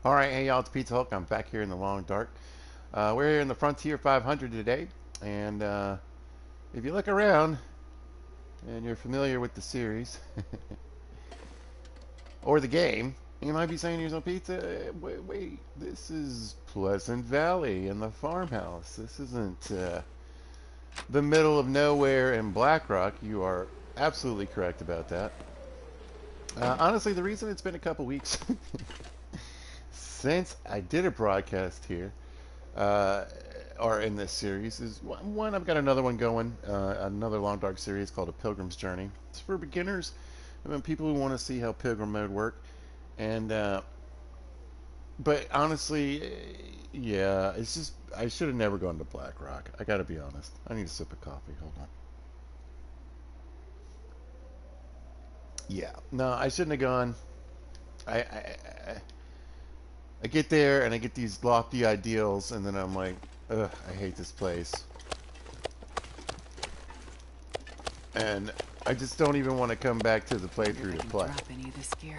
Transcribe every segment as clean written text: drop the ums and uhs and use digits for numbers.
Alright, hey y'all, it's Pete Hulk. I'm back here in the long dark. We're here in the Frontier 500 today, and if you look around and you're familiar with the series or the game, you might be saying to yourself, Pete, wait, this is Pleasant Valley and the farmhouse. This isn't the middle of nowhere in Blackrock. You are absolutely correct about that. Honestly, the reason it's been a couple weeks since I did a broadcast here uh, or in this series is one. I've got another one going, another long dark series called A Pilgrim's Journey. It's for beginners, I mean, people who want to see how pilgrim mode work. And but honestly, yeah, it's just I should have never gone to Black Rock. I got to be honest. I need a sip of coffee. Hold on. Yeah, no, I shouldn't have gone. I get there and I get these lofty ideals, and then I'm like, ugh, I hate this place. And I just don't even want to come back to the playthrough to play. Drop any of this gear.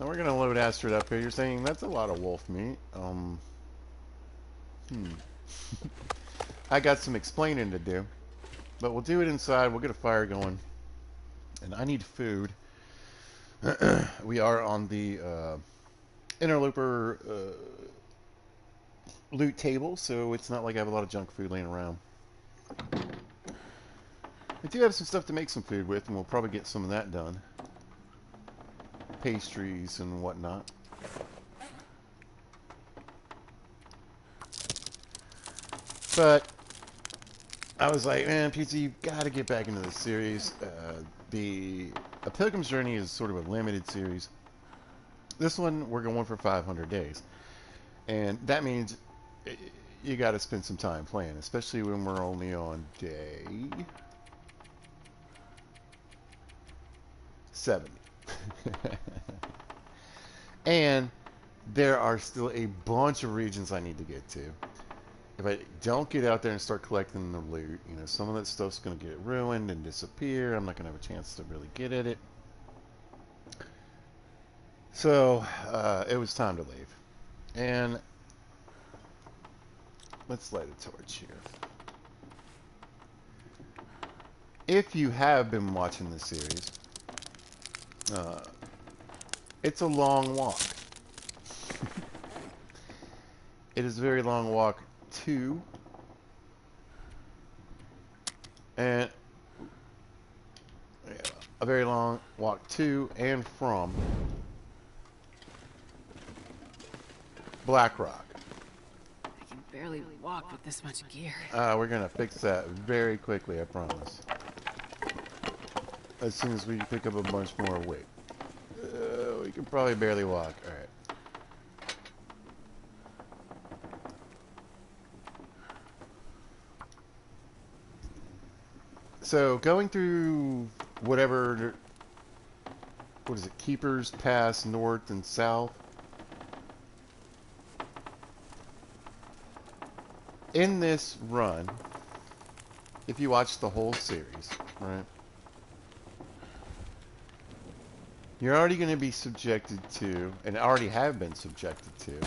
Now we're gonna load Astrid up here. You're saying that's a lot of wolf meat. Hmm. I got some explaining to do, but we'll do it inside. We'll get a fire going, and I need food. We are on the interloper loot table, so it's not like I have a lot of junk food laying around. I do have some stuff to make some food with, and we'll probably get some of that done. Pastries and whatnot. But I was like, man, pizza, you've got to get back into this series. A Pilgrim's Journey is sort of a limited series. This one, we're going for 500 days. And that means you got to spend some time playing, especially when we're only on day 70. And there are still a bunch of regions I need to get to. If I don't get out there and start collecting the loot, you know, some of that stuff's going to get ruined and disappear. I'm not going to have a chance to really get at it. So, it was time to leave. And let's light a torch here. If you have been watching this series, uh, it's a long walk. It is a very long walk to and a very long walk to and from Black Rock. I can barely walk with this much gear. We're gonna fix that very quickly, I promise. As soon as we pick up a bunch more weight. We can probably barely walk. Alright. So, going through whatever, what is it, Keepers Pass North and South. In this run, if you watch the whole series, right, you're already going to be subjected to, and already have been subjected to,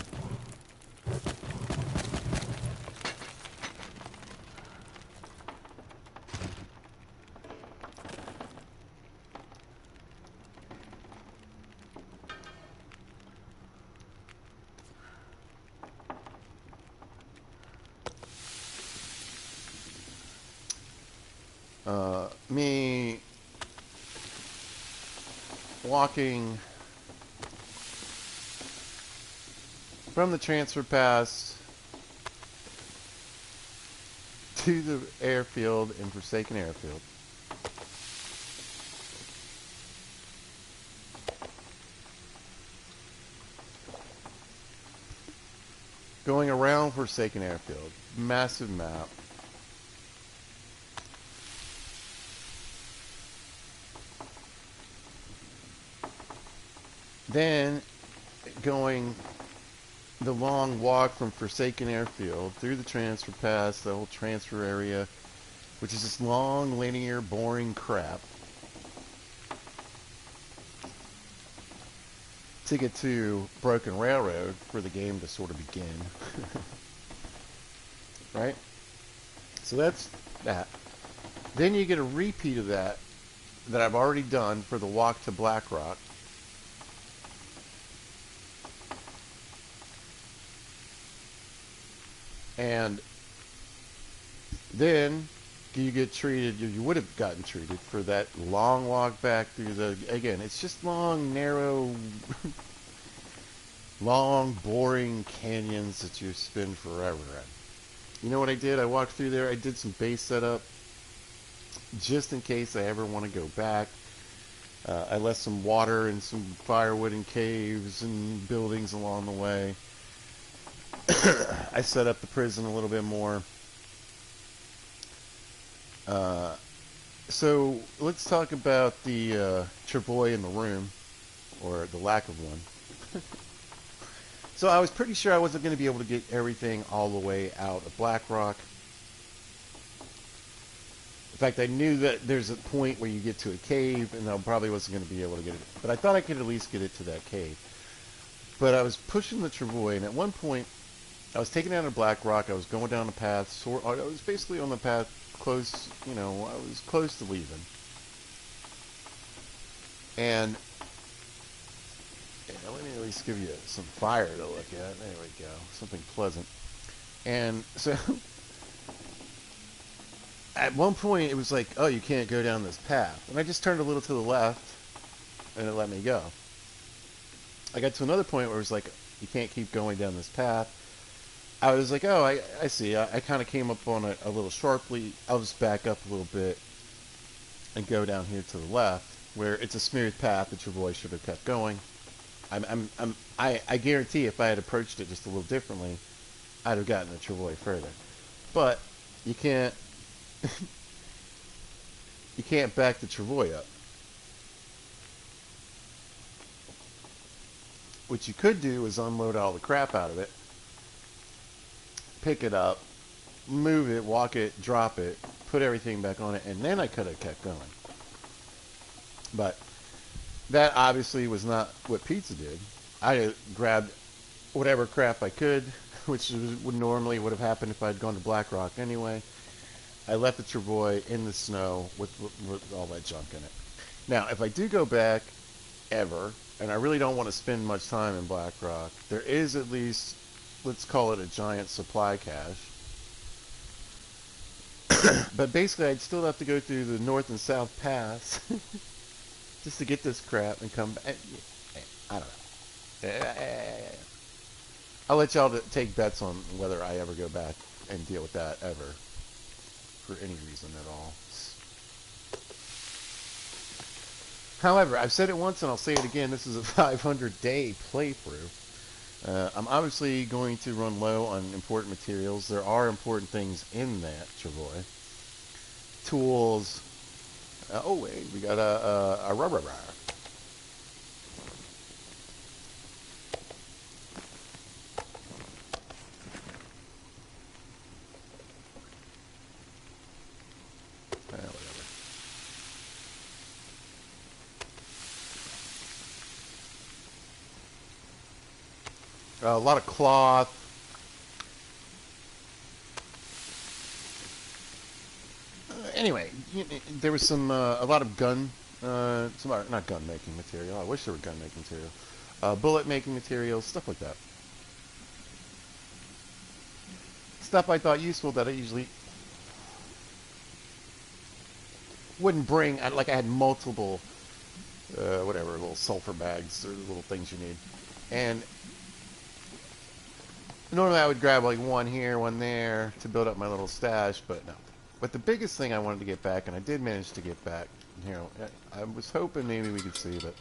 me walking from the transfer pass to the airfield in Forsaken Airfield. Going around Forsaken Airfield. Massive map. Then going the long walk from Forsaken Airfield through the transfer pass, the whole transfer area, which is this long, linear, boring crap, to get to Broken Railroad for the game to sort of begin. Right? So that's that. Then you get a repeat of that I've already done for the walk to Blackrock. And then you get treated, you would have gotten treated for that long walk back through the, again, it's just long, narrow, long, boring canyons that you spend forever in. You know what I did? I walked through there. I did some base setup just in case I ever want to go back. I left some water and some firewood in caves and buildings along the way. I set up the prison a little bit more. Uh, so let's talk about the Travoy in the room, or the lack of one. So I was pretty sure I wasn't going to be able to get everything all the way out of Blackrock. In fact, I knew that there's a point where you get to a cave, and I probably wasn't going to be able to get it. But I thought I could at least get it to that cave. But I was pushing the Travoy, and at one point, I was taking out of Blackrock. I was going down the path. So I was basically on the path close, I was close to leaving. And let me at least give you some fire to look at. There we go. Something pleasant. And so at one point it was like, oh, you can't go down this path. And I just turned a little to the left and it let me go. I got to another point where it was like, you can't keep going down this path. I was like, oh, I see. I kind of came up on it a little sharply. I'll just back up a little bit and go down here to the left where it's a smooth path that your boy should have kept going. I guarantee if I had approached it just a little differently, I'd have gotten the Travoy further. But you can't you can't back the Travoy up. What you could do is unload all the crap out of it, pick it up, move it, walk it, drop it, put everything back on it, and then I could have kept going. But that obviously was not what Pizza did. I grabbed whatever crap I could, which would normally would have happened if I'd gone to Blackrock anyway. I left the Travoy in the snow with all that junk in it. Now, if I do go back ever, and I really don't want to spend much time in Blackrock, there is at least, let's call it a giant supply cache. But basically, I'd still have to go through the north and south paths just to get this crap and come back. I don't know. I'll let y'all take bets on whether I ever go back and deal with that ever for any reason at all. However, I've said it once and I'll say it again. This is a 500-day playthrough. I'm obviously going to run low on important materials. There are important things in that Travoy. Tools. Oh, wait. We got a rubber bar. Whatever. A lot of cloth. Anyway, there was a lot of gun, not gun making material. I wish there were gun making material. Bullet making materials, stuff like that. Stuff I thought useful that I usually wouldn't bring. Like I had multiple, whatever, little sulfur bags or little things you need. And normally I would grab like one here, one there to build up my little stash, but no. But the biggest thing I wanted to get back, and I did manage to get back, I was hoping maybe we could see, but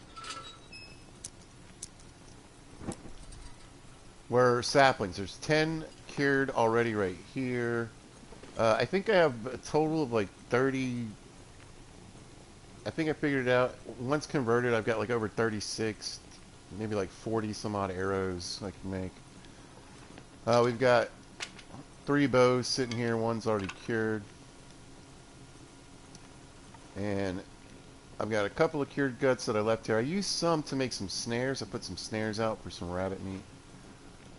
were saplings. There's 10 cured already right here. I think I have a total of like 30. I think I figured it out. Once converted, I've got like over 36, maybe like 40 some odd arrows I can make. We've got 3 bows sitting here. One's already cured. And I've got a couple of cured guts that I left here. I used some to make some snares. I put some snares out for some rabbit meat.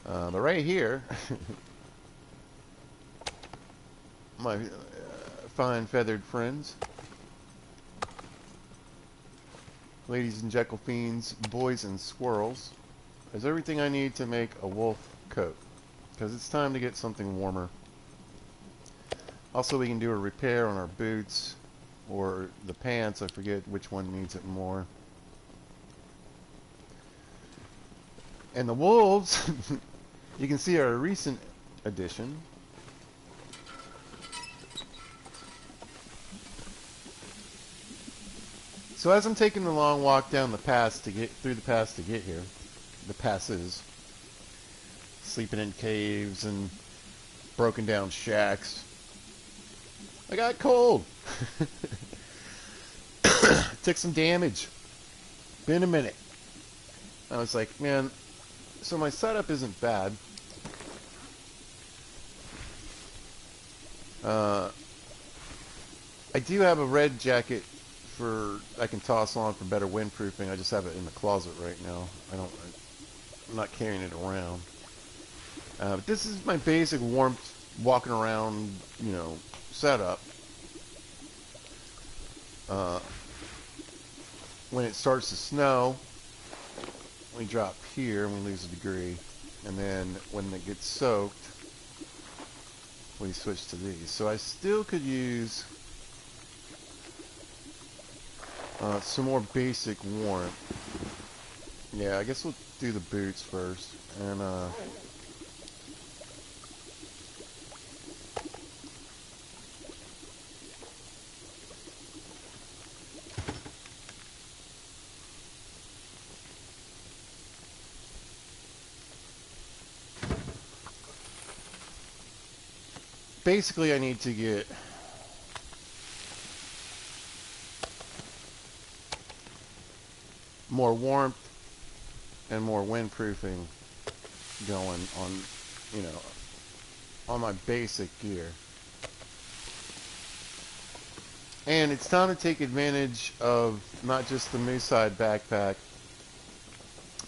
But right here, my fine feathered friends, ladies and Jekyll fiends, boys and squirrels, is everything I need to make a wolf coat. Because it's time to get something warmer. Also, we can do a repair on our boots or the pants. I forget which one needs it more. And the wolves, you can see, are a recent addition. So as I'm taking the long walk down the pass to get through the pass to get here, the passes, sleeping in caves and broken down shacks, I got cold. Took some damage. Been a minute. I was like, man, so my setup isn't bad. I do have a red jacket for I can toss on for better windproofing. I just have it in the closet right now. I'm not carrying it around. But this is my basic warmth walking around, setup. When it starts to snow, we drop here and we lose a degree. And then when it gets soaked, we switch to these. So I still could use some more basic warmth. Yeah, I guess we'll do the boots first. And basically I need to get more warmth and more windproofing going on, on my basic gear. And it's time to take advantage of not just the moose side backpack,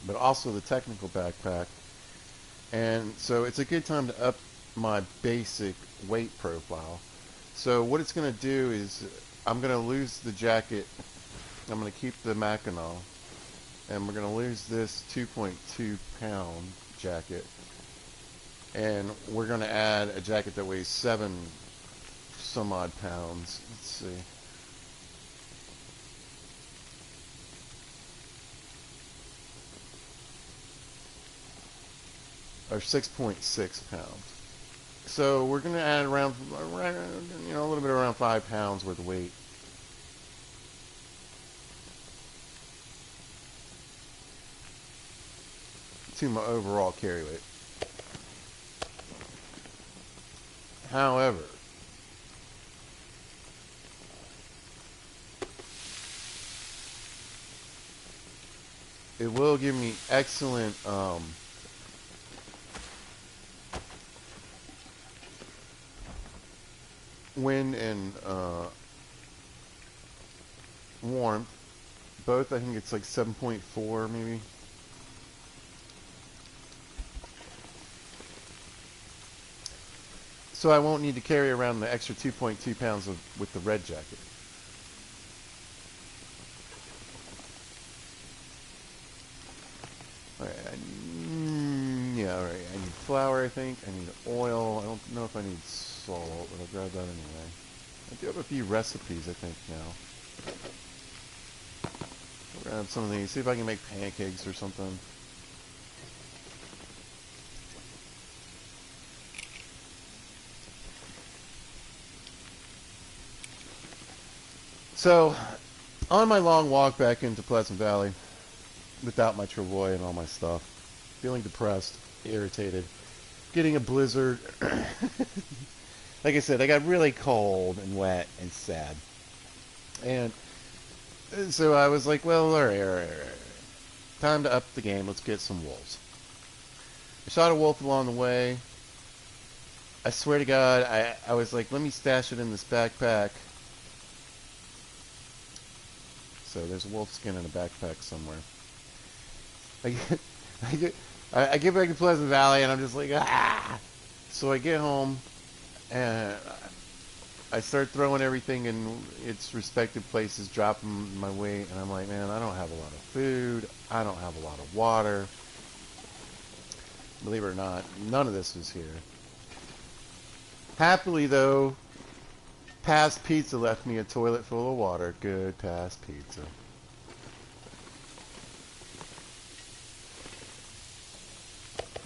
but also the technical backpack. And so it's a good time to up my basic weight profile. So what it's going to do is I'm going to lose the jacket. I'm going to keep the Mackinac. And we're going to lose this 2.2 pound jacket. And we're going to add a jacket that weighs 7 some odd pounds. Let's see. Or 6.6 pounds. So we're going to add around, a little bit around 5 pounds worth of weight. To my overall carry weight. However, it will give me excellent wind and warmth. Both, I think it's like 7.4 maybe. So I won't need to carry around the extra 2.2 pounds with the red jacket. Alright, yeah, alright. I need flour, I think. I need oil. I don't know if I need salt, but I'll grab that anyway. I do have a few recipes, I think, now. I'll grab some of these, see if I can make pancakes or something. So, on my long walk back into Pleasant Valley, without my travois and all my stuff, feeling depressed, irritated, getting a blizzard. Like I said, I got really cold and wet and sad. And so I was like, well, all right. Time to up the game. Let's get some wolves. I shot a wolf along the way. I swear to God, I was like, let me stash it in this backpack So there's a wolf skin in a backpack somewhere. I get, I get, I get back to Pleasant Valley and I'm just like, ah. So I get home and I start throwing everything in its respective places, dropping my weight, and I'm like, man, I don't have a lot of food. I don't have a lot of water. Believe it or not, none of this was here. Happily, though, Past Pizza left me a toilet full of water. Good Past Pizza.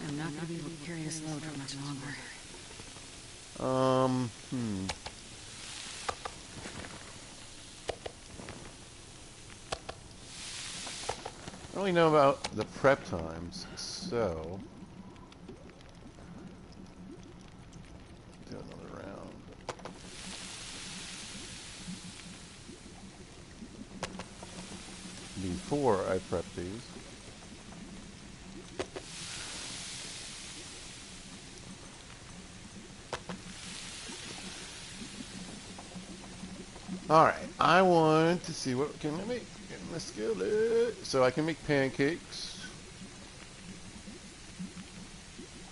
I'm not gonna be able to carry this load for much longer. Um, hmm. I don't really know about the prep times, so do another round. Before I prep these. Alright, I want to see what can I make in the skillet. So I can make pancakes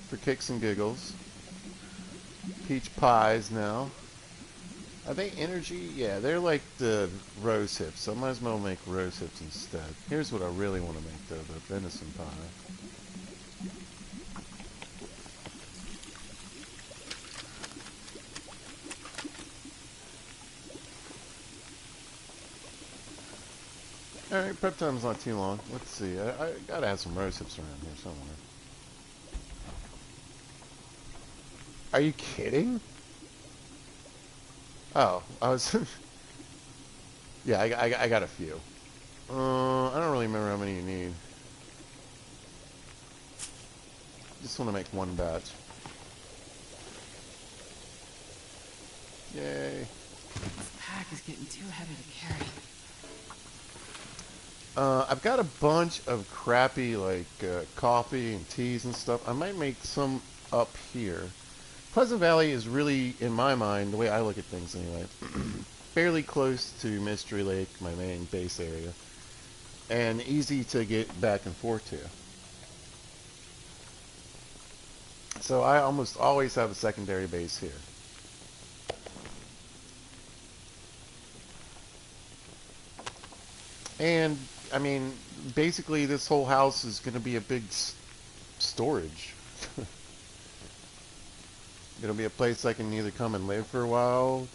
for kicks and giggles. Peach pies now. Are they energy? Yeah, they're like the rose hips, so I might as well make rose hips instead. Here's what I really want to make though, the venison pie. Alright, prep time's not too long. Let's see. I gotta have some rose hips around here somewhere. Are you kidding? Oh, I was... yeah, I got a few. I don't really remember how many you need. Just want to make one batch. Yay. This pack is getting too heavy to carry. I've got a bunch of crappy, like, coffee and teas and stuff. I might make some up here. Pleasant Valley is really, in my mind, the way I look at things anyway, fairly close to Mystery Lake, my main base area, and easy to get back and forth to. So I almost always have a secondary base here. And, I mean, basically this whole house is going to be a big storage. It'll be a place I can either come and live for a while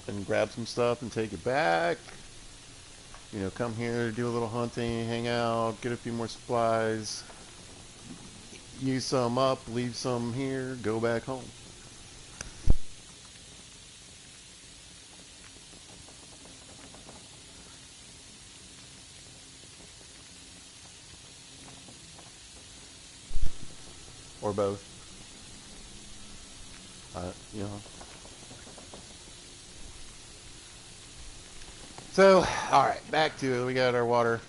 and grab some stuff and take it back. You know, come here, do a little hunting, hang out, get a few more supplies, use some up, leave some here, go back home. Or both. You know. So, alright, back to it. We got our water.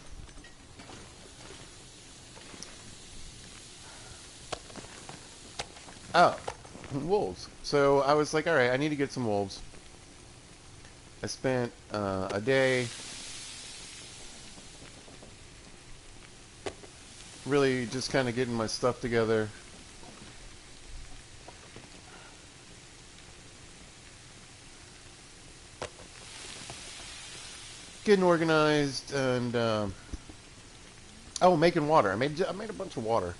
Oh, wolves. So I was like, alright, I need to get some wolves. I spent a day really just kind of getting my stuff together. Getting organized and oh, making water. I made a bunch of water.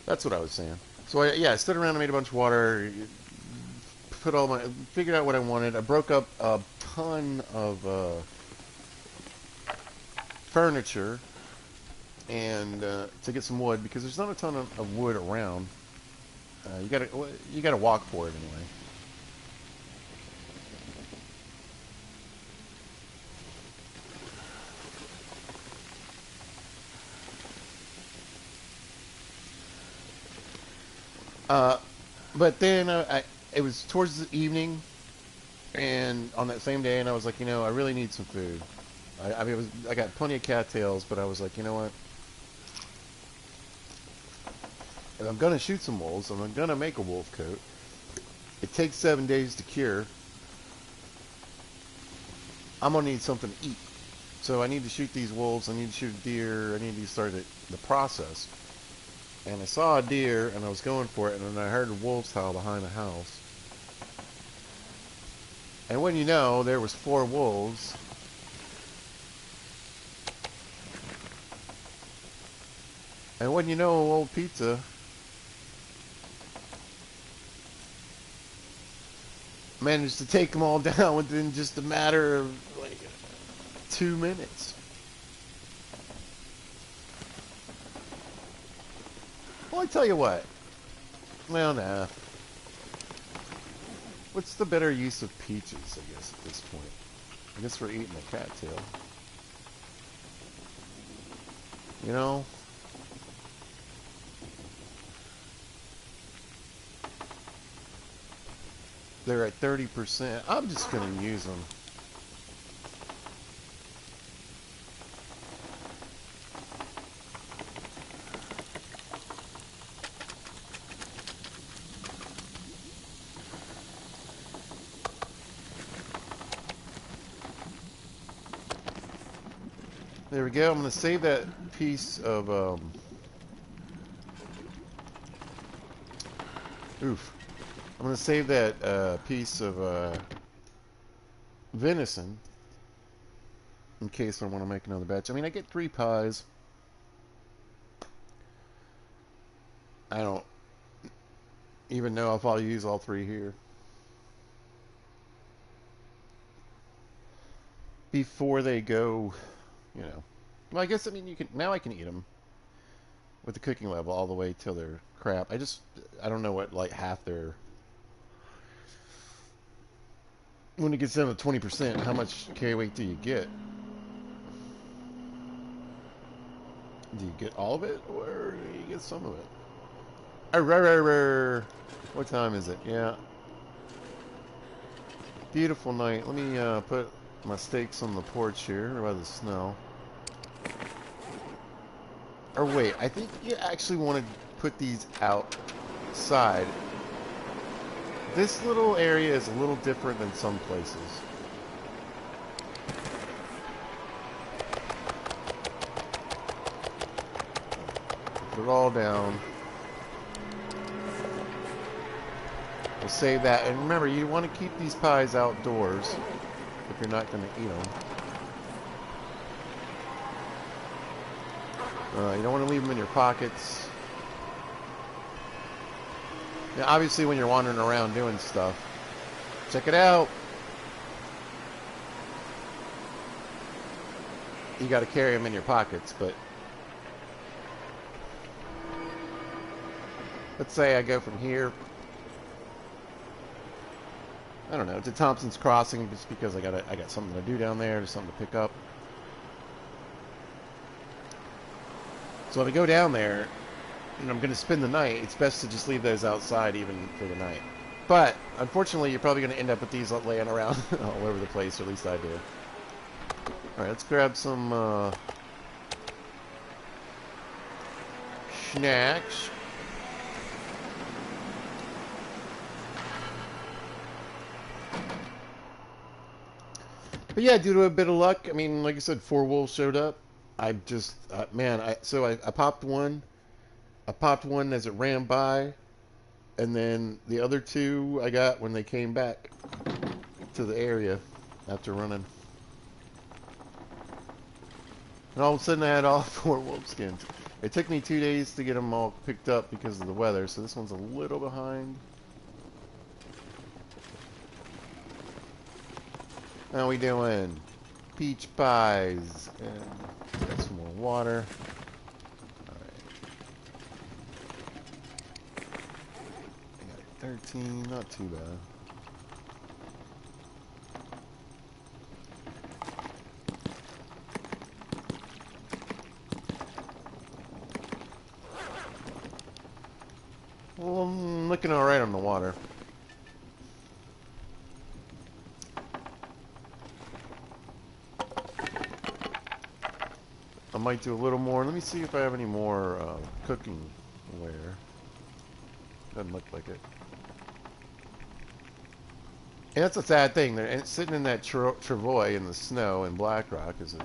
That's what I was saying. So I stood around and made a bunch of water. Figured out what I wanted. I broke up a ton of furniture and to get some wood because there's not a ton of wood around. You gotta walk for it anyway. But then it was towards the evening, and on that same day, and I was like, I really need some food. I mean, I got plenty of cattails, but I was like, you know what? If I'm gonna shoot some wolves, and I'm gonna make a wolf coat. It takes 7 days to cure. I'm gonna need something to eat. So I need to shoot these wolves. I need to shoot a deer. I need to start the process. And I saw a deer, and I was going for it, and then I heard wolves howl behind the house. And when you know, there was 4 wolves. And when you know, old pizza managed to take them all down within just a matter of like 2 minutes. Well, I tell you what. Well, nah. What's the better use of peaches, I guess, at this point? I guess we're eating a cattail. You know? They're at 30%. I'm just going to use them. There we go. I'm going to save that piece of, oof. I'm going to save that piece of venison in case I want to make another batch. I mean, I get 3 pies. I don't even know if I'll use all 3 here before they go, you know. Well, I guess, I mean, you can, now I can eat them with the cooking level all the way till they're crap. I don't know what, like, half their, when it gets down to 20%, how much carry weight do you get? Do you get all of it, or do you get some of it? Arr, what time is it? Yeah. Beautiful night. Let me put my steaks on the porch here by the snow. Or wait, I think you actually want to put these outside. This little area is a little different than some places. Put it all down. We'll save that. And remember, you want to keep these pies outdoors if you're not going to eat them. You don't want to leave them in your pockets. Now, obviously, when you're wandering around doing stuff, check it out. You got to carry them in your pockets, but let's say I go from here, I don't know, to Thompson's Crossing just because I got something to do down there, there's something to pick up. So if I go down there and I'm going to spend the night, it's best to just leave those outside even for the night. But unfortunately, you're probably going to end up with these laying around all over the place, or at least I do. All right, let's grab some snacks. But yeah, due to a bit of luck, I mean, like I said, 4 wolves showed up. I just, man, I popped one. I popped one as it ran by, and then the other 2 I got when they came back to the area after running. And all of a sudden I had all 4 wolf skins. It took me 2 days to get them all picked up because of the weather, so this one's a little behind. How we doing? Peach pies. And got some more water. Alright. I got 13, not too bad. Well, I'm looking alright on the water. I might do a little more. Let me see if I have any more cooking ware. Doesn't look like it. And that's a sad thing. They're sitting in that travois in the snow in Black Rock is a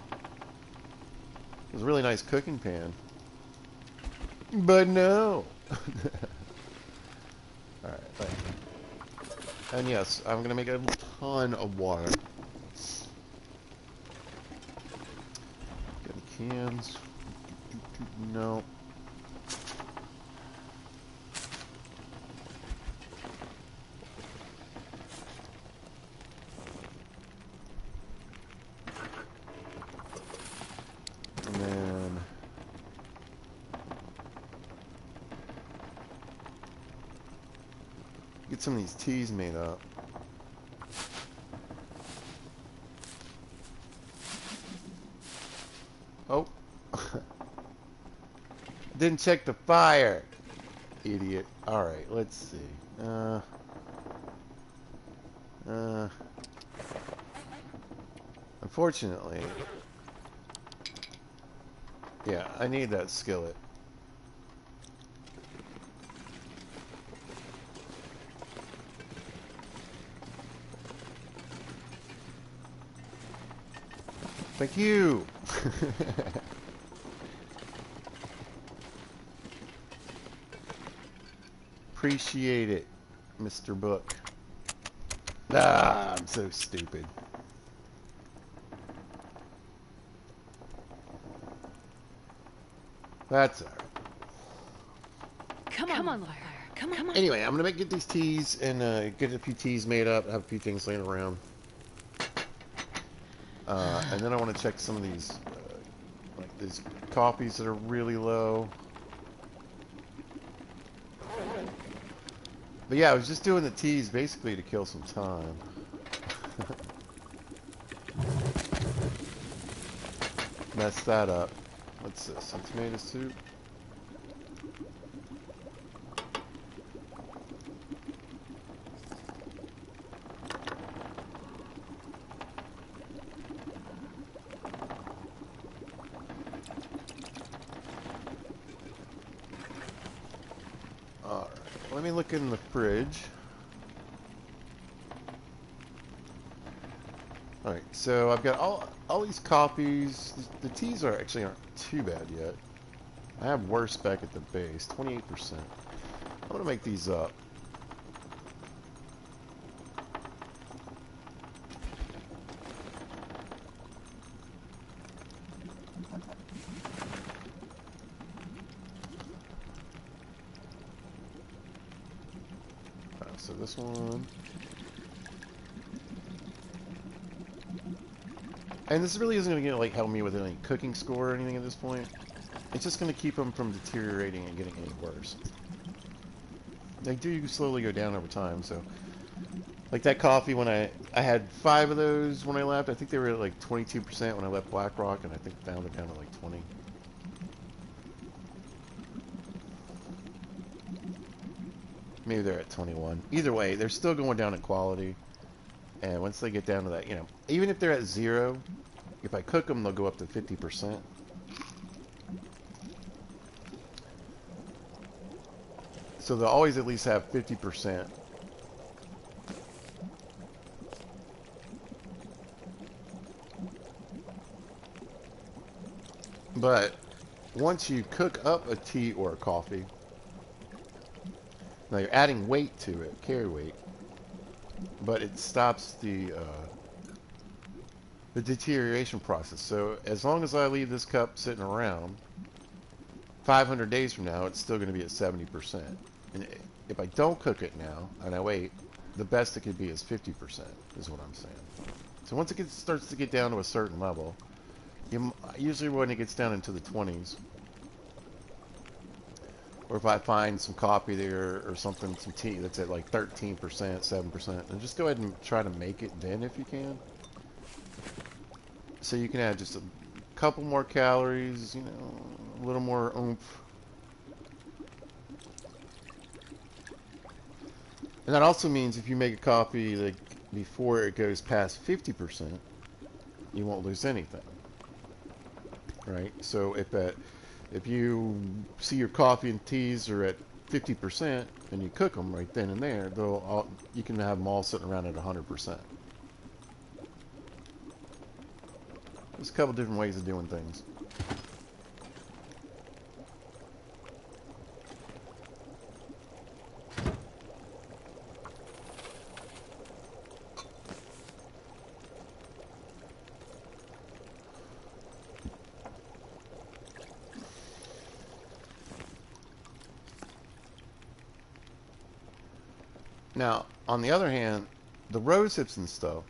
was a really nice cooking pan. But no. Alright, and yes, I'm going to make a ton of water. Get the cans. No. And then get some of these teas made up. Oh. Didn't check the fire. Idiot. Alright, let's see. Unfortunately, yeah, I need that skillet. Thank you. Appreciate it, Mr. Book. Ah, I'm so stupid. That's alright. Come on, liar. Come on. Anyway, I'm gonna get these teas and get a few teas made up. Have a few things laying around, and then I want to check some of these, like these coffees that are really low. But yeah, I was just doing the teas basically to kill some time. Messed that up. What's this? Some tomato soup. Alright, let me look in the fridge. Alright, so I've got all these coffees. The teas actually aren't too bad yet. I have worse back at the base, 28%. I'm gonna make these up. So this one. And this really isn't going to like help me with any cooking score or anything at this point. It's just going to keep them from deteriorating and getting any worse. They do slowly go down over time, so... Like that coffee, when I had 5 of those when I left. I think they were at like 22% when I left Black Rock, and I think they're down to like 20. Maybe they're at 21. Either way, they're still going down in quality. And once they get down to that, you know, even if they're at 0, if I cook them, they'll go up to 50%. So they'll always at least have 50%. But once you cook up a tea or a coffee, now you're adding weight to it, carry weight, but it stops the deterioration process. So as long as I leave this cup sitting around, 500 days from now, it's still going to be at 70%. And if I don't cook it now and I wait, the best it could be is 50%, is what I'm saying. So once it starts to get down to a certain level, usually when it gets down into the 20s, or if I find some coffee there or something, some tea that's at like 13%, 7%, and just go ahead and try to make it then if you can. So you can add just a couple more calories, you know, a little more oomph. And that also means if you make a coffee like before it goes past 50%, you won't lose anything. Right? So if you see your coffee and teas are at 50% and you cook them right then and there, you can have them all sitting around at 100%. There's a couple different ways of doing things. Now, on the other hand, the rose hips and stuff,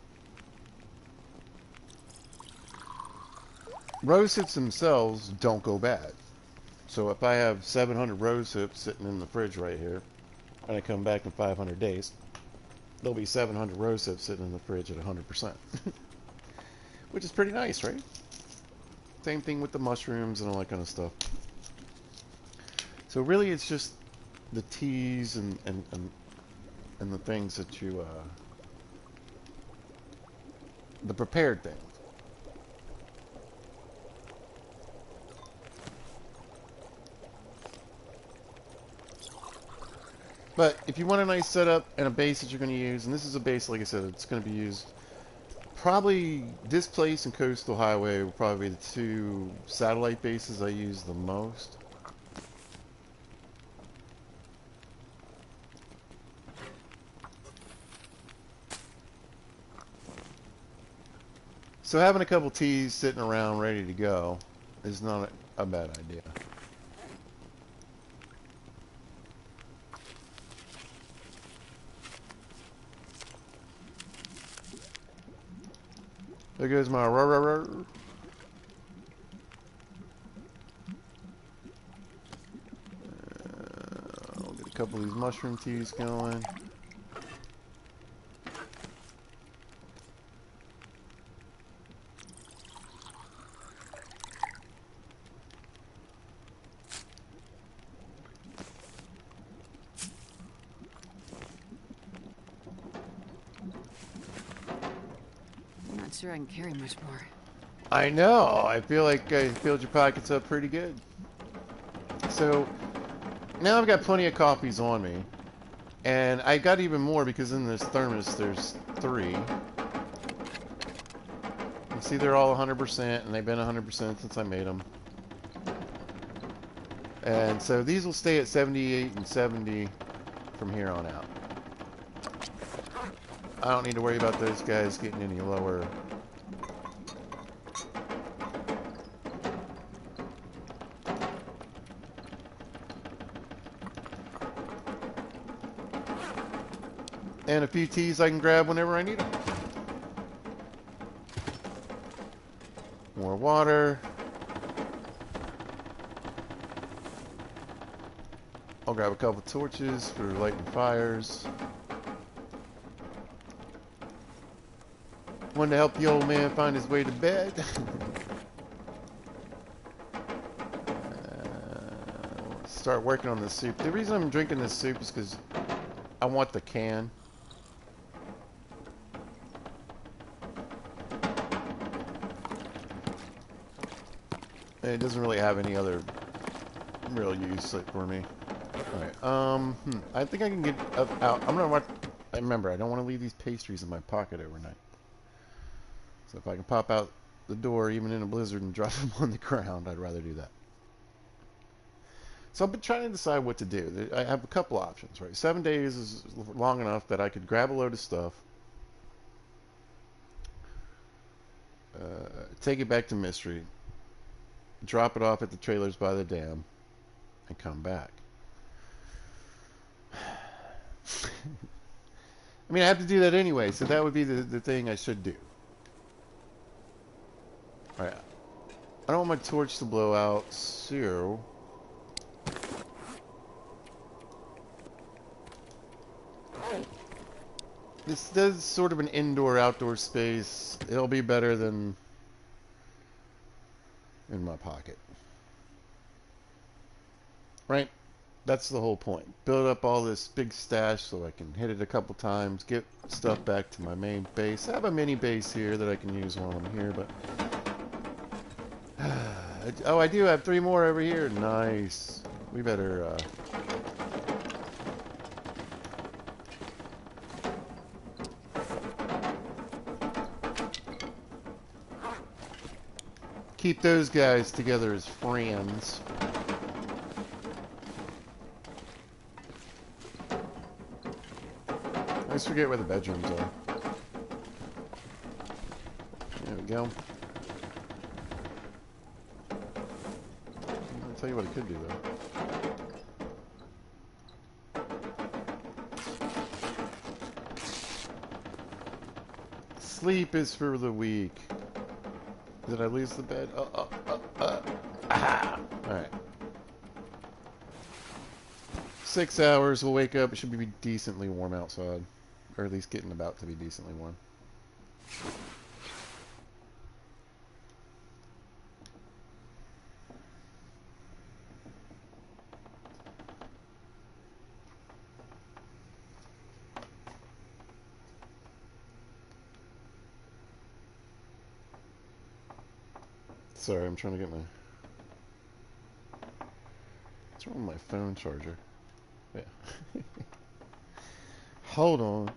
rose hips themselves don't go bad. So if I have 700 rose hips sitting in the fridge right here, and I come back in 500 days, there'll be 700 rose hips sitting in the fridge at 100%, which is pretty nice, right? Same thing with the mushrooms and all that kind of stuff. So really, it's just the teas and the things that you, the prepared things. But if you want a nice setup and a base that you're going to use, and this is a base, like I said, it's going to be used, probably this place and Coastal Highway will probably be the two satellite bases I use the most. So having a couple teas sitting around ready to go is not a bad idea. There goes my I'll get a couple of these mushroom teas going. I'm not sure I can carry much more. I know. I feel like I filled your pockets up pretty good. So now I've got plenty of coffees on me. And I got even more because in this thermos there's 3. You see they're all 100% and they've been 100% since I made them. And so these will stay at 78 and 70 from here on out. I don't need to worry about those guys getting any lower. And a few teas I can grab whenever I need them. More water. I'll grab a couple torches for lighting fires. One to help the old man find his way to bed. Start working on the soup. The reason I'm drinking this soup is because I want the can. And it doesn't really have any other real use for me. Alright, I think I can get out. I'm gonna watch. Remember, I don't want to leave these pastries in my pocket overnight. So if I can pop out the door, even in a blizzard, and drop them on the ground, I'd rather do that. So I've been trying to decide what to do. I have a couple options, right? 7 days is long enough that I could grab a load of stuff, take it back to Mystery, drop it off at the trailers by the dam, and come back. I mean, I have to do that anyway, so that would be the thing I should do. Alright. I don't want my torch to blow out, so... This does sort of an indoor-outdoor space. It'll be better than in my pocket. Right? That's the whole point. Build up all this big stash so I can hit it a couple times, get stuff back to my main base. I have a mini base here that I can use while I'm here, but... Oh, I do have 3 more over here. Nice. We better, keep those guys together as friends. I always forget where the bedrooms are. There we go. I'll tell you what I could do, though. Sleep is for the weak. Did I lose the bed? Ah! Alright. 6 hours, we'll wake up. It should be decently warm outside. Or at least getting about to be decently warm. Sorry, I'm trying to get my... What's wrong with my phone charger? Yeah. Hold on.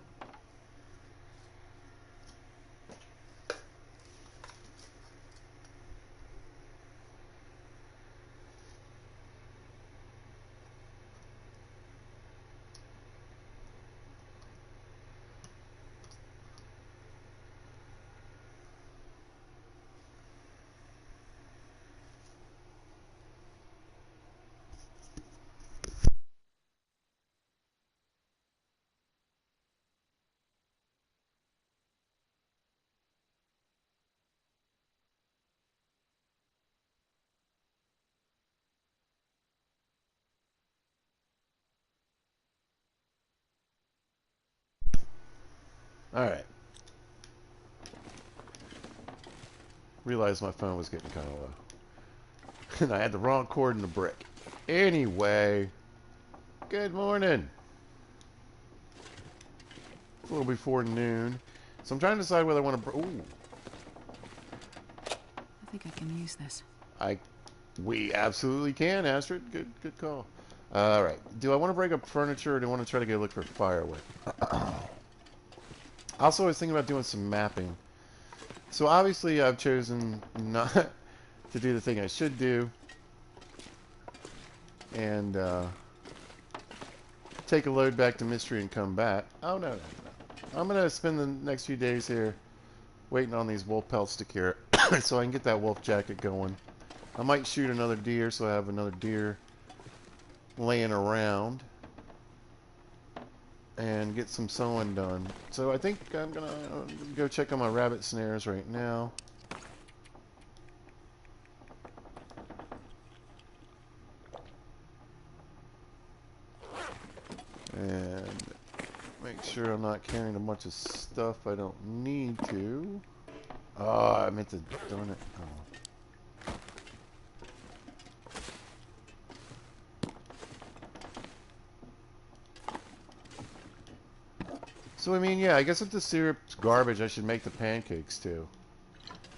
Alright. Realized my phone was getting kind of low. And I had the wrong cord in the brick. Anyway, good morning. It's a little before noon. So I'm trying to decide whether I want to... Ooh. I think I can use this. We absolutely can, Astrid. Good call. All right. Do I want to break up furniture, or do I want to try to go look for firewood? Also, I was thinking about doing some mapping. So obviously, I've chosen not to do the thing I should do, and take a load back to Mystery and come back. Oh no. I'm gonna spend the next few days here waiting on these wolf pelts to cure, so I can get that wolf jacket going. I might shoot another deer, so I have another deer laying around, and get some sewing done. So I think I'm gonna go check on my rabbit snares right now. And make sure I'm not carrying a bunch of stuff I don't need to. Oh, I meant to, darn it. Oh. So, I mean, yeah, I guess if the syrup's garbage, I should make the pancakes, too.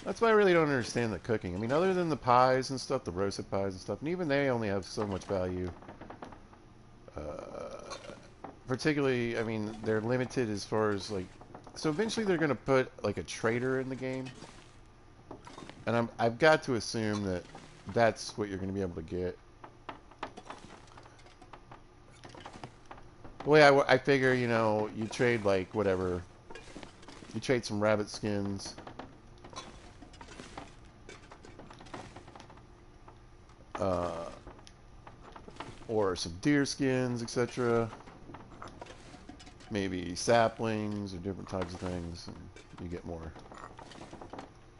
That's why I really don't understand the cooking. I mean, other than the pies and stuff, the roasted pies and stuff, and even they only have so much value. Particularly, I mean, they're limited as far as, like... So eventually they're going to put, like, a trader in the game. And I've got to assume that that's what you're going to be able to get. The way I figure, you know, you trade, like, whatever. You trade some rabbit skins. Or some deer skins, etc. Maybe saplings or different types of things. And you get more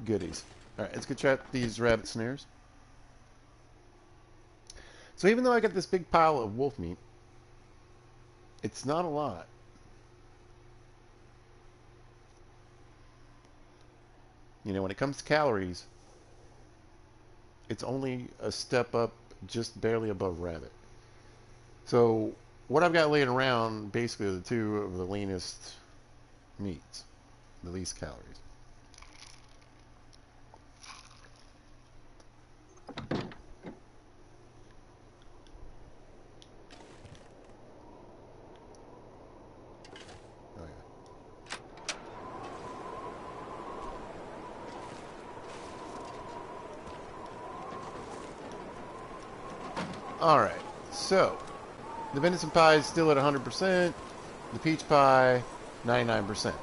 goodies. Alright, let's go check these rabbit snares. So even though I got this big pile of wolf meat, it's not a lot. You know, when it comes to calories, it's only a step up just barely above rabbit. So what I've got laying around basically are the two of the leanest meats, the least calories. Oh yeah. All right, so the venison pie is still at 100%. The peach pie, 99%.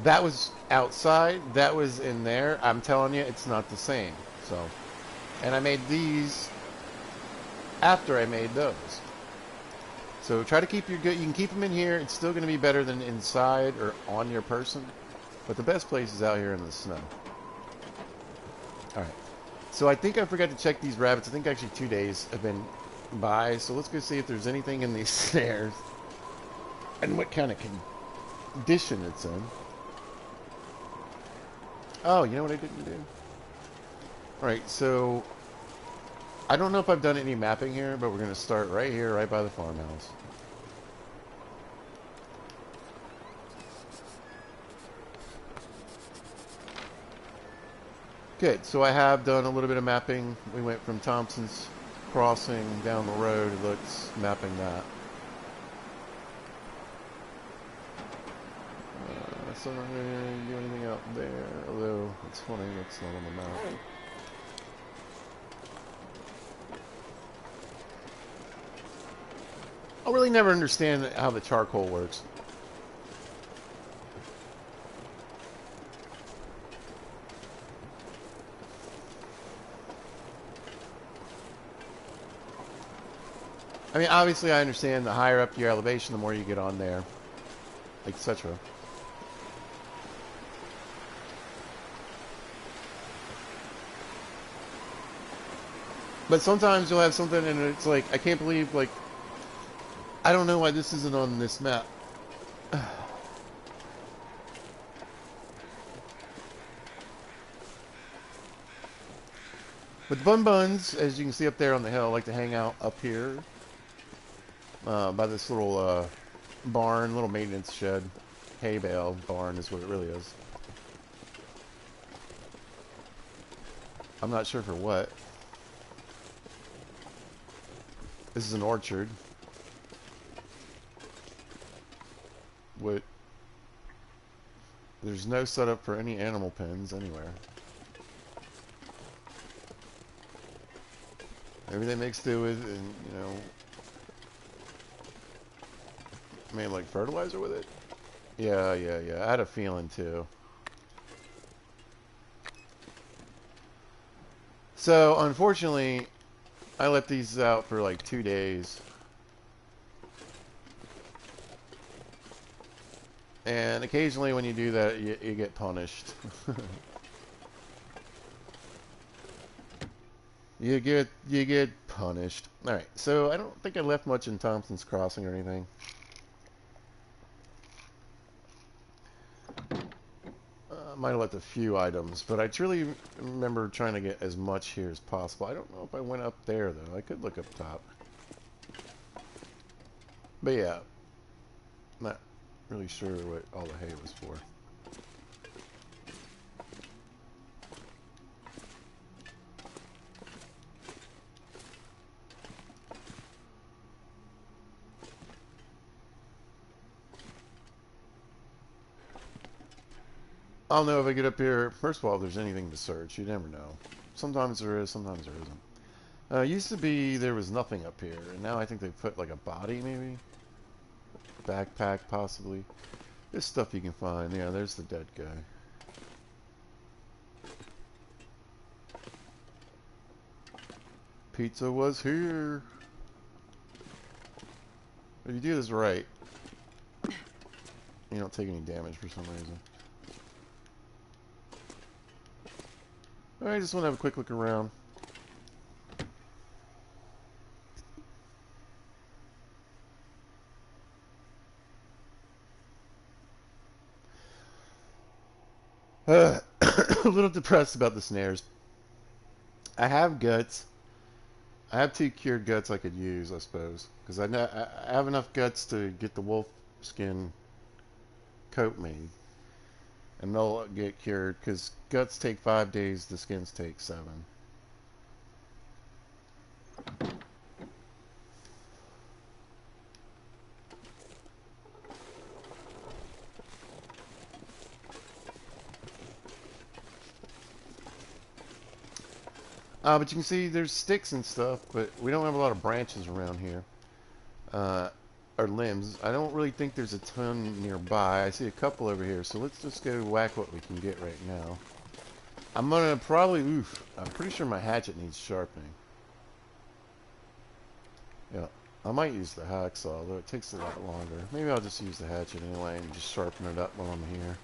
That was outside. That was in there. I'm telling you, it's not the same. So, and I made these after I made those. So try to keep your good. You can keep them in here. It's still going to be better than inside or on your person. But the best place is out here in the snow. Alright. So I think I forgot to check these rabbits. I think actually 2 days have been by. So let's go see if there's anything in these snares. And what kind of condition it's in. Oh, you know what I didn't do? Alright, so I don't know if I've done any mapping here, but we're going to start right here, right by the farmhouse. Good, so I have done a little bit of mapping. We went from Thompson's Crossing down the road. It looks mapping that. So I'm not going to do anything out there, although it's funny, it's not on the map. I really never understand how the charcoal works. I mean, obviously I understand the higher up your elevation, the more you get on there, etc. But sometimes you'll have something and it's like, I can't believe, like, I don't know why this isn't on this map. But the Bun Buns, as you can see up there on the hill, like to hang out up here by this little barn, little maintenance shed. Hay bale barn is what it really is. I'm not sure for what. This is an orchard. What? There's no setup for any animal pens anywhere. Maybe they mixed it with, and you know, made like fertilizer with it. Yeah. I had a feeling too. So unfortunately, I left these out for like 2 days. And occasionally when you do that, you get punished. You get punished. Alright, so I don't think I left much in Thompson's Crossing or anything. Might have left a few items, but I truly remember trying to get as much here as possible. I don't know if I went up there, though. I could look up top. But yeah, not really sure what all the hay was for. I'll know if I get up here. First of all, if there's anything to search. You never know. Sometimes there is, sometimes there isn't. Used to be there was nothing up here, and now I think they put like a body, maybe? Backpack, possibly. This stuff you can find. Yeah, there's the dead guy. Pizza was here. If you do this right, you don't take any damage for some reason. Alright, just want to have a quick look around. A little depressed about the snares. I have guts. I have 2 cured guts I could use, I suppose. Because I have enough guts to get the wolf skin coat made. And they'll get cured, because guts take 5 days, the skins take 7. But you can see there's sticks and stuff, but we don't have a lot of branches around here. Or limbs. I don't really think there's a ton nearby. I see a couple over here, so let's just go whack what we can get right now. I'm gonna probably, I'm pretty sure my hatchet needs sharpening. Yeah, I might use the hacksaw, though it takes a lot longer. Maybe I'll just use the hatchet anyway and just sharpen it up while I'm here.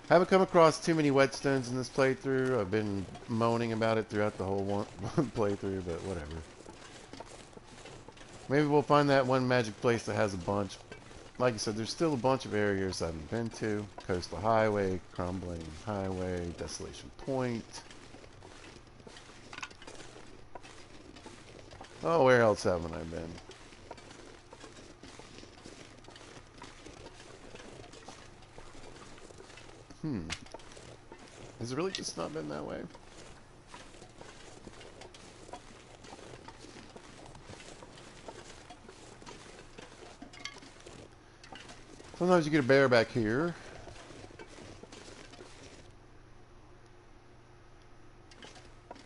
Haven't come across too many whetstones in this playthrough. I've been moaning about it throughout the whole one playthrough, but whatever. Maybe we'll find that one magic place that has a bunch. Like I said, there's still a bunch of areas I haven't been to. Coastal Highway, Crumbling Highway, Desolation Point. Oh, where else haven't I been? Has it really just not been that way? Sometimes you get a bear back here.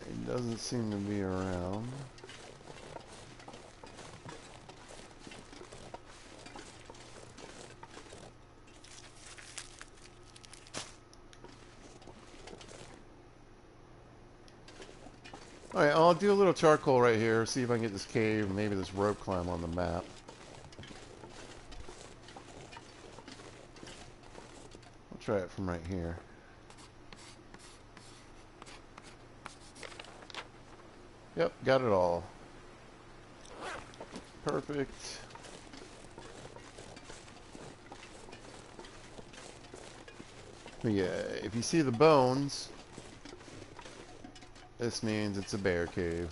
It doesn't seem to be around. Alright, I'll do a little charcoal right here, see if I can get this cave and maybe this rope climb on the map. I'll try it from right here. Yep, got it all. Perfect. But yeah, if you see the bones, this means it's a bear cave.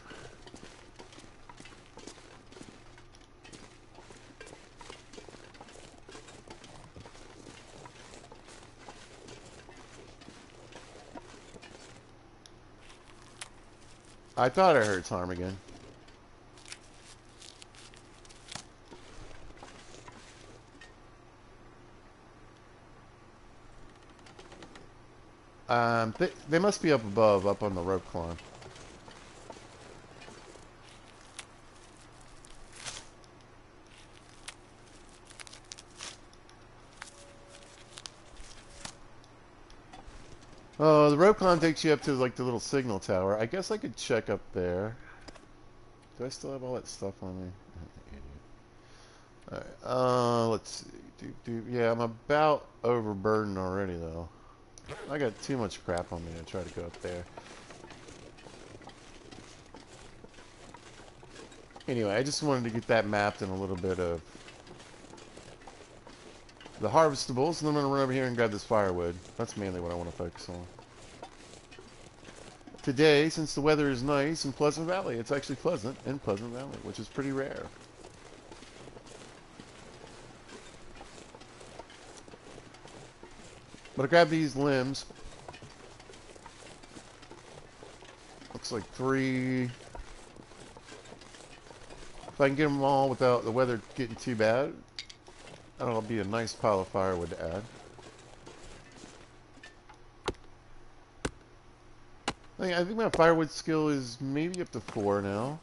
I thought I heard ptarmigan. They must be up above, up on the rope climb. Oh, the rope climb takes you up to like the little signal tower. I guess I could check up there. Do I still have all that stuff on me? Alright, let's see. Yeah, I'm about overburdened already, though. I got too much crap on me to try to go up there. Anyway, I just wanted to get that mapped and a little bit of the harvestables, and then I'm going to run over here and grab this firewood. That's mainly what I want to focus on. Today, since the weather is nice in Pleasant Valley, it's actually pleasant in Pleasant Valley, which is pretty rare. But I grabbed these limbs. Looks like 3. If I can get them all without the weather getting too bad, that'll be a nice pile of firewood to add. I think my firewood skill is maybe up to 4 now.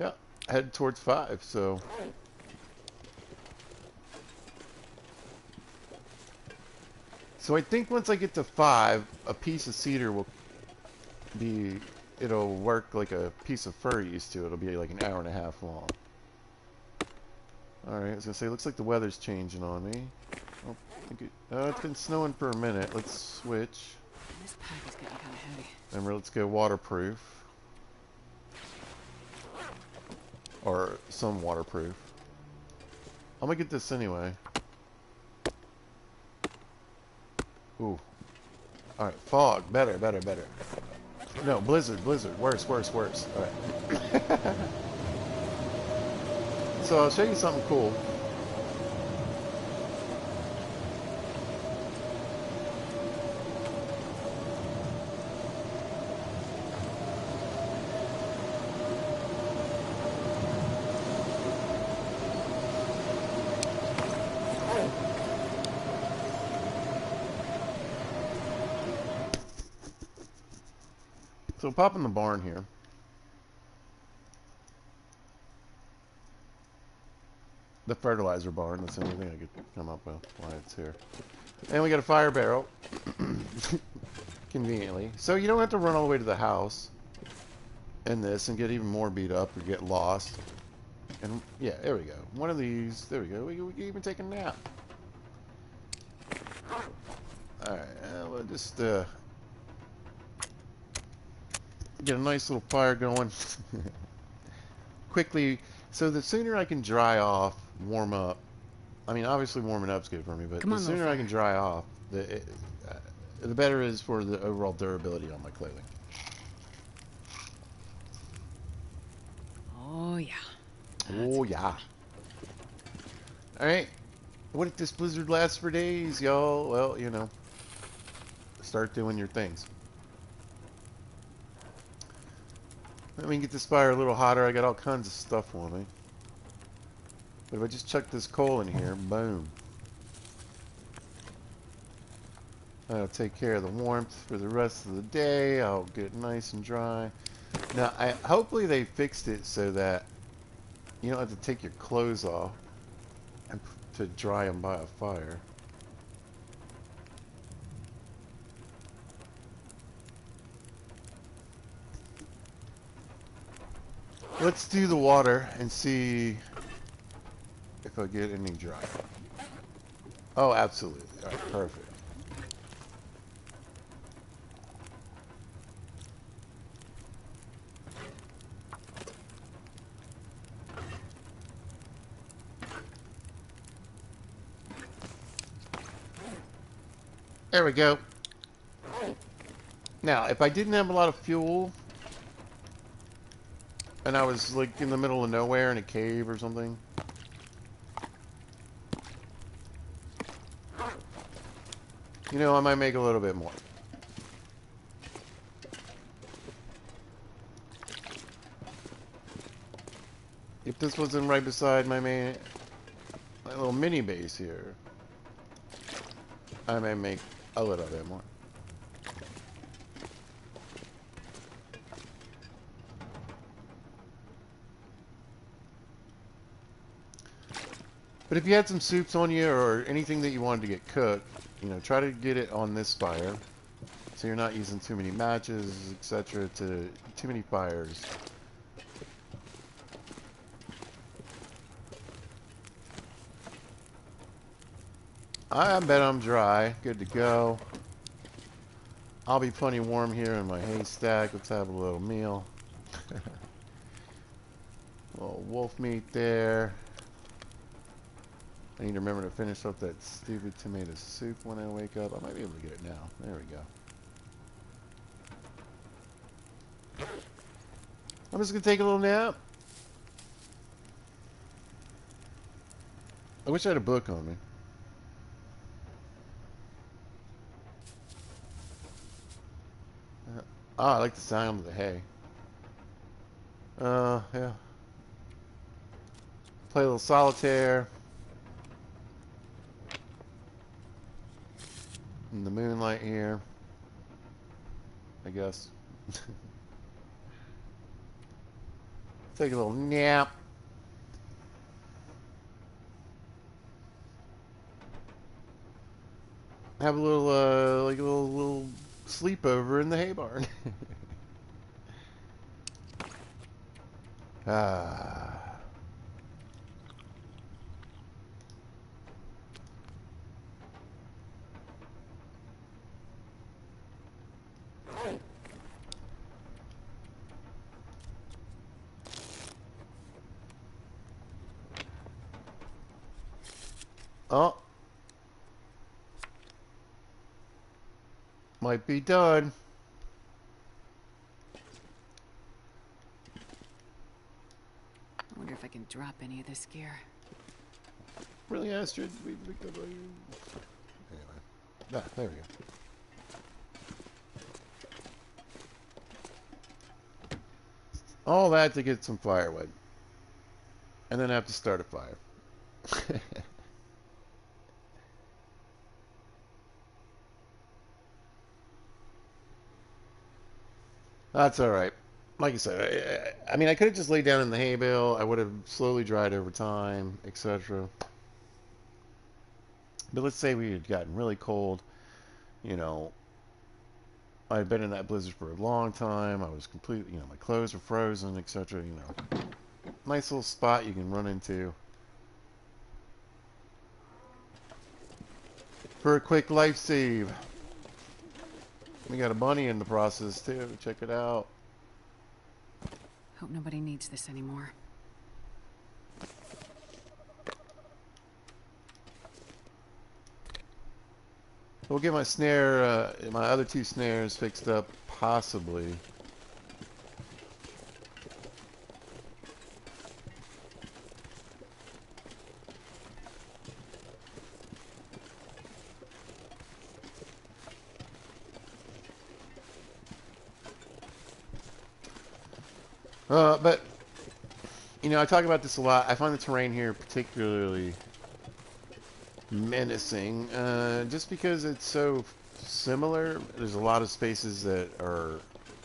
Yeah, head towards 5, so... So I think once I get to 5, a piece of cedar will be... It'll work like a piece of fur used to. It'll be like an hour and a half long. Alright, I was going to say, looks like the weather's changing on me. It's been snowing for a minute. Let's switch. This pack is getting kind of heavy. Remember, let's go waterproof. Or some waterproof. I'm going to get this anyway. Ooh. Alright, fog. Better. No, blizzard. Worse. Alright. So I'll show you something cool. So pop in the barn here. The fertilizer barn, that's the only thing I could come up with while it's here. And we got a fire barrel. Conveniently. So you don't have to run all the way to the house in this and get even more beat up or get lost. And yeah, there we go. One of these. There we go. We can even take a nap. All right. We'll just get a nice little fire going quickly. So the sooner I can dry off, warm up. I mean, obviously warming up's good for me, but Come the on, little sooner I can fire. dry off, the better it is for the overall durability on my clothing. Oh, yeah. That's Oh what we yeah. want. All right. What if this blizzard lasts for days, y'all? Well, start doing your things. Let me get this fire a little hotter. I got all kinds of stuff on me. But if I just chuck this coal in here, boom. That'll take care of the warmth for the rest of the day. I'll get nice and dry. Now, hopefully they fixed it so that you don't have to take your clothes off and to dry them by a fire. Let's do the water and see if I get any dry. Oh, absolutely. All right, perfect. There we go. Now, if I didn't have a lot of fuel and I was like in the middle of nowhere in a cave or something, I might make a little bit more. If this wasn't right beside my little mini base here, I may make a little bit more. But if you had some soups on you or anything that you wanted to get cooked, try to get it on this fire. So you're not using too many matches, etc. to too many fires. I bet I'm dry. Good to go. I'll be plenty warm here in my haystack. Let's have a little meal. A little wolf meat there. I need to remember to finish up that stupid tomato soup when I wake up. I might be able to get it now. There we go. I'm just going to take a little nap. I wish I had a book on me. I like the sound of the hay. Yeah. Play a little solitaire. In the moonlight here. I guess. Take a little nap. Have a little, like a little sleepover in the hay barn. Ah. Oh. Might be done. I wonder if I can drop any of this gear. Really, Astrid? Anyway. Ah, there we go. All that to get some firewood. And then I have to start a fire. That's all right. Like I said, I mean, I could have just laid down in the hay bale. I would have slowly dried over time, etc. But let's say we had gotten really cold. You know, I had been in that blizzard for a long time. I was completely, my clothes were frozen, etc. nice little spot you can run into for a quick life save. We got a bunny in the process too. Check it out. Hope nobody needs this anymore. We'll get my snare, my other two snares fixed up, possibly. But you know, I talk about this a lot. I find the terrain here particularly menacing, just because it's so similar. There's a lot of spaces that are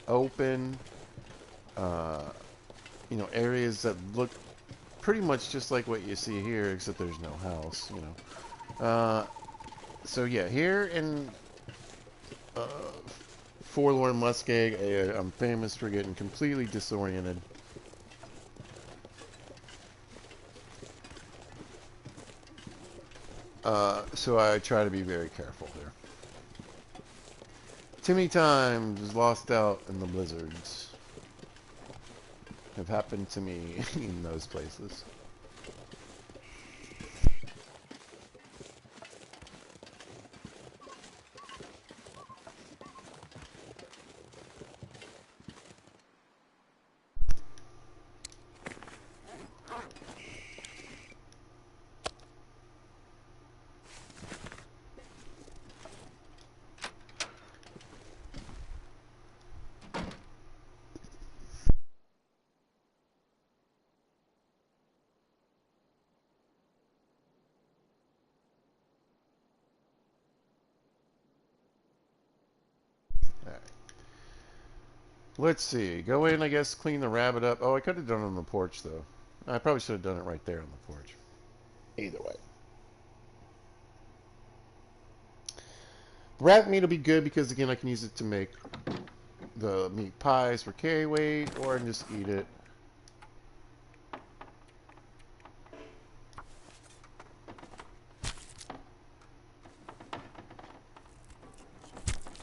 open, uh, you know, areas that look pretty much just like what you see here, except there's no house, you know. So yeah, here in uh, Forlorn Muskeg, I'm famous for getting completely disoriented. So I try to be very careful here. Too many times lost out in the blizzards have happened to me in those places. Alright. Let's see. Go in, I guess, clean the rabbit up. Oh, I could have done it on the porch, though. I probably should have done it right there on the porch. Either way. Rabbit meat will be good because, again, I can use it to make the meat pies for carry weight, or I can just eat it.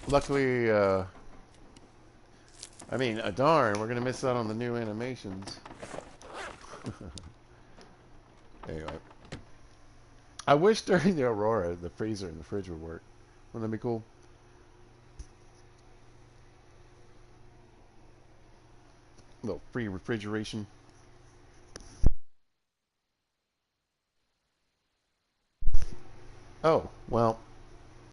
Luckily, I mean, darn, we're going to miss out on the new animations. Anyway. I wish during the Aurora, the freezer and the fridge would work. Wouldn't that be cool? A little free refrigeration. Oh, well,